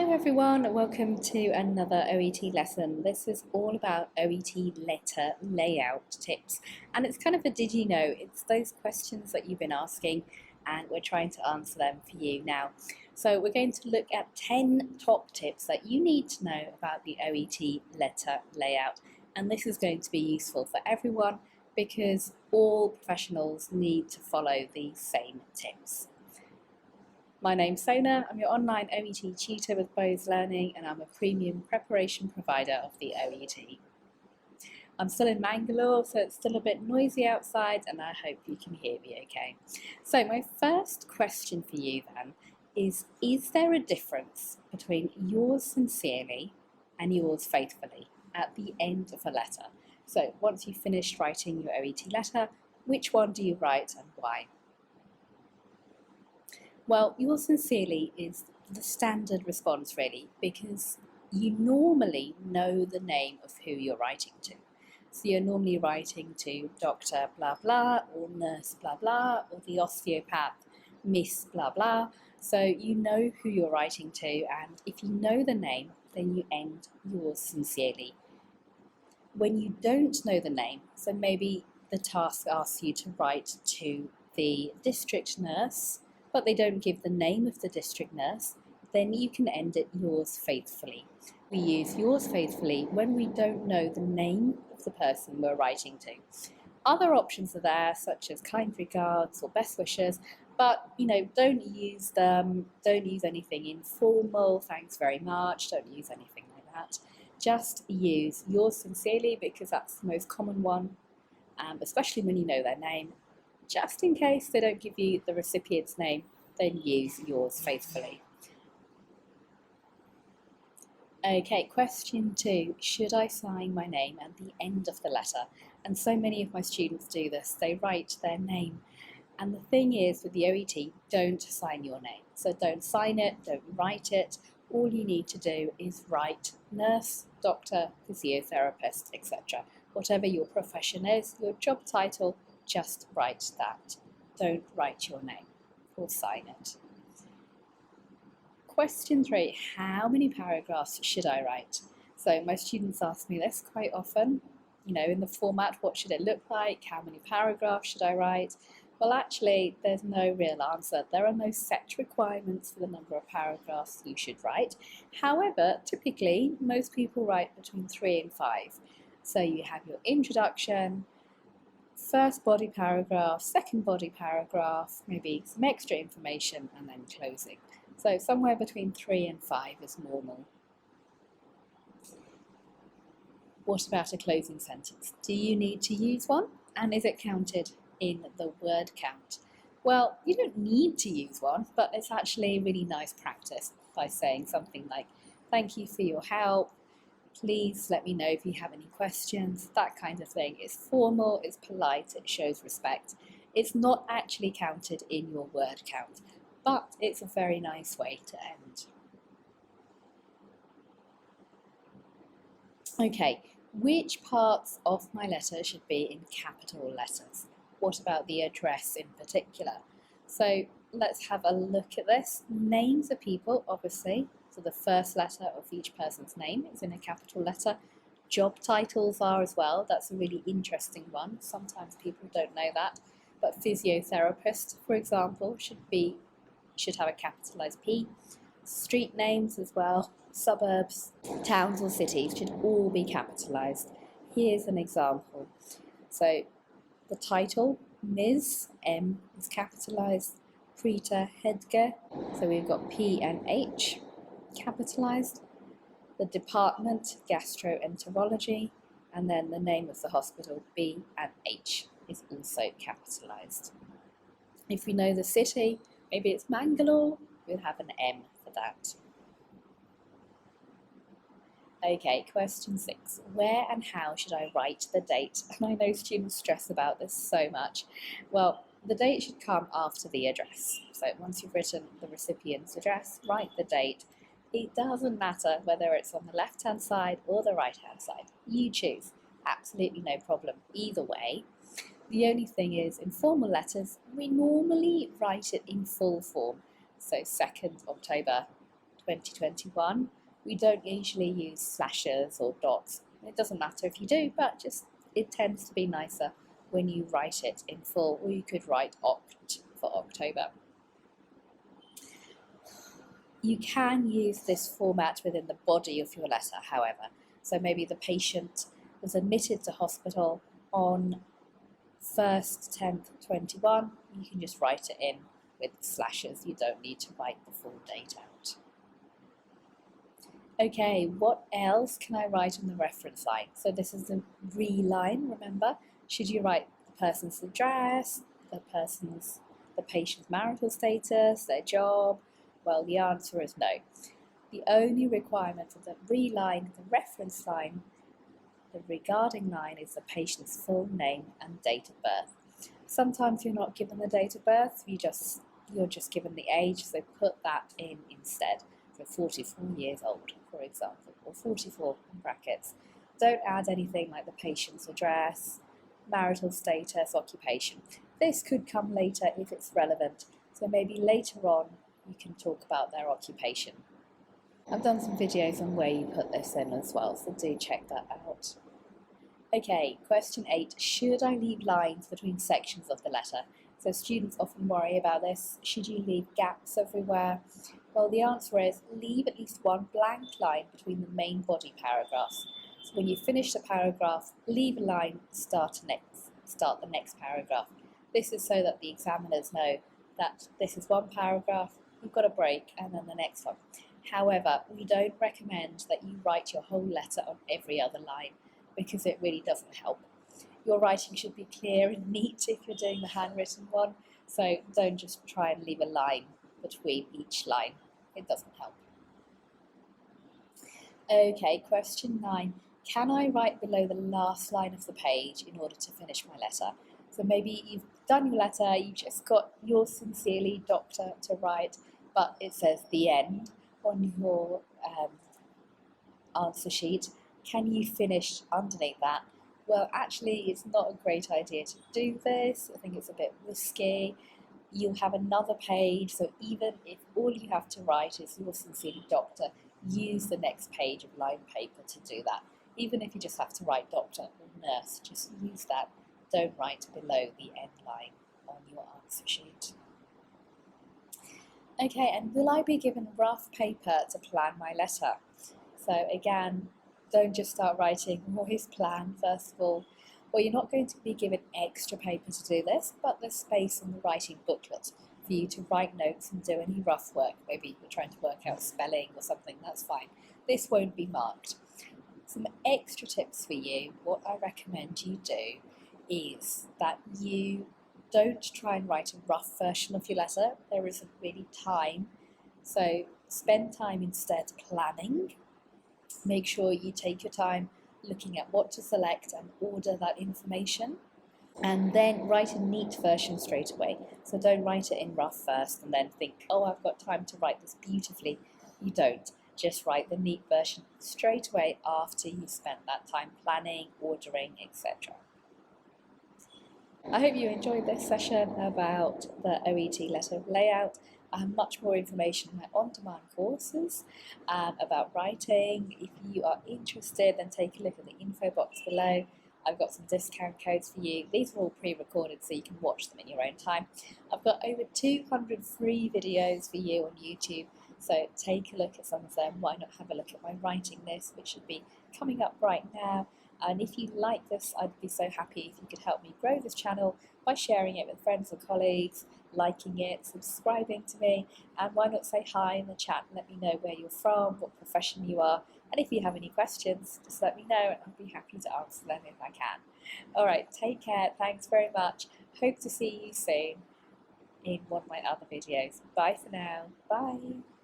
Hello everyone, welcome to another OET lesson. This is all about OET letter layout tips, and it's kind of a did you know, it's those questions that you've been asking and we're trying to answer them for you now. So we're going to look at 10 top tips that you need to know about the OET letter layout, and this is going to be useful for everyone because all professionals need to follow these same tips. My name's Sona, I'm your online OET tutor with Bose Learning, and I'm a premium preparation provider of the OET. I'm still in Mangalore, so it's still a bit noisy outside, and I hope you can hear me okay. So my first question for you then is there a difference between yours sincerely and yours faithfully at the end of a letter? So once you've finished writing your OET letter, which one do you write and why? Well, yours sincerely is the standard response really, because you normally know the name of who you're writing to. So you're normally writing to Dr. blah blah or nurse blah blah or the osteopath Miss blah blah. So you know who you're writing to, and if you know the name, then you end yours sincerely. When you don't know the name, so maybe the task asks you to write to the district nurse, but they don't give the name of the district nurse, then you can end it yours faithfully. We use yours faithfully when we don't know the name of the person we're writing to. Other options are there, such as kind regards or best wishes, but don't use them. Don't use anything informal, thanks very much, don't use anything like that. Just use yours sincerely because that's the most common one, especially when you know their name. Just in case they don't give you the recipient's name, then use yours faithfully. Okay, question 2. Should I sign my name at the end of the letter? And so many of my students do this. They write their name. And the thing is, with the OET, don't sign your name. So don't sign it, don't write it. All you need to do is write nurse, doctor, physiotherapist, etc. Whatever your profession is, your job title, just write that. Don't write your name or sign it. Question 3, how many paragraphs should I write? So my students ask me this quite often, in the format, what should it look like? How many paragraphs should I write? Well, actually, there's no real answer. There are no set requirements for the number of paragraphs you should write. However, typically, most people write between 3 and 5. So you have your introduction, first body paragraph, second body paragraph, maybe some extra information, and then closing. So somewhere between 3 and 5 is normal. What about a closing sentence? Do you need to use one? And is it counted in the word count? Well, you don't need to use one, but it's actually really nice practice by saying something like, thank you for your help, please let me know if you have any questions, that kind of thing. It's formal, it's polite, it shows respect. It's not actually counted in your word count, but it's a very nice way to end. Okay, which parts of my letter should be in capital letters? What about the address in particular? So let's have a look at this. Names of people, obviously. So the first letter of each person's name is in a capital letter. Job titles are as well. That's a really interesting one. Sometimes people don't know that. But physiotherapist, for example, should have a capitalized P. Street names as well, suburbs, towns or cities should all be capitalized. Here's an example. So the title, Ms. M, is capitalized. Preeta Hedge, so we've got P and H capitalized. The department, gastroenterology, and then the name of the hospital, B and H, is also capitalized. If we know the city, maybe it's Mangalore, we'll have an M for that. Okay, question 6. Where and how should I write the date? And I know students stress about this so much. Well, the date should come after the address. So once you've written the recipient's address, write the date. It doesn't matter whether it's on the left-hand side or the right-hand side. You choose. Absolutely no problem either way. The only thing is, in formal letters, we normally write it in full form. So 2nd October 2021. We don't usually use slashes or dots. It doesn't matter if you do, but just it tends to be nicer when you write it in full, or you could write Oct for October. You can use this format within the body of your letter, however. So maybe the patient was admitted to hospital on 1st 10th 21. You can just write it in with slashes. You don't need to write the full date out. Okay, what else can I write on the reference line? So this is the line, remember? Should you write the person's address, the patient's marital status, their job? Well, the answer is no. The only requirement for the line, the reference line, the regarding line is the patient's full name and date of birth. Sometimes you're not given the date of birth, you're just given the age, so put that in instead. So 44 years old, for example, or 44 in brackets. Don't add anything like the patient's address, marital status, occupation. This could come later if it's relevant, so maybe later on you can talk about their occupation. I've done some videos on where you put this in as well, so do check that out. Okay, question 8. Should I leave lines between sections of the letter? So students often worry about this. Should you leave gaps everywhere? Well, the answer is leave at least one blank line between the main body paragraphs. So when you finish the paragraph, leave a line, start the next paragraph. This is so that the examiners know that this is one paragraph, you've got a break, and then the next one. However, we don't recommend that you write your whole letter on every other line, because it really doesn't help. Your writing should be clear and neat if you're doing the handwritten one, so don't just try and leave a line between each line. It doesn't help. Okay, question 9. Can I write below the last line of the page in order to finish my letter? So maybe you've done your letter, you've just got yours sincerely, Doctor, to write, but it says the end on your answer sheet. Can you finish underneath that? Well, actually, it's not a great idea to do this. I think it's a bit risky. You'll have another page, so even if all you have to write is yours sincerely, Doctor, use the next page of line paper to do that. Even if you just have to write Doctor or Nurse, just use that. Don't write below the end line on your answer sheet. Okay, and will I be given rough paper to plan my letter? So again, don't just start writing, always plan first of all. Well, you're not going to be given extra paper to do this, but there's space in the writing booklet for you to write notes and do any rough work. Maybe you're trying to work out spelling or something, that's fine. This won't be marked. Some extra tips for you, what I recommend you do is that you don't try and write a rough version of your letter. There isn't really time. So spend time instead planning. Make sure you take your time looking at what to select and order that information. And then write a neat version straight away. So don't write it in rough first and then think, oh, I've got time to write this beautifully. You don't. Just write the neat version straight away after you've spent that time planning, ordering, etc. I hope you enjoyed this session about the OET letter layout. I have much more information in my on-demand courses about writing. If you are interested, then take a look at the info box below. I've got some discount codes for you. These are all pre-recorded so you can watch them in your own time. I've got over 200 free videos for you on YouTube, so take a look at some of them. Why not have a look at my writing list, which should be coming up right now. And if you like this, I'd be so happy if you could help me grow this channel by sharing it with friends or colleagues, liking it, subscribing to me, and why not say hi in the chat and let me know where you're from, what profession you are, and if you have any questions, just let me know and I'll be happy to answer them if I can. Alright, take care, thanks very much, hope to see you soon in one of my other videos. Bye for now, bye!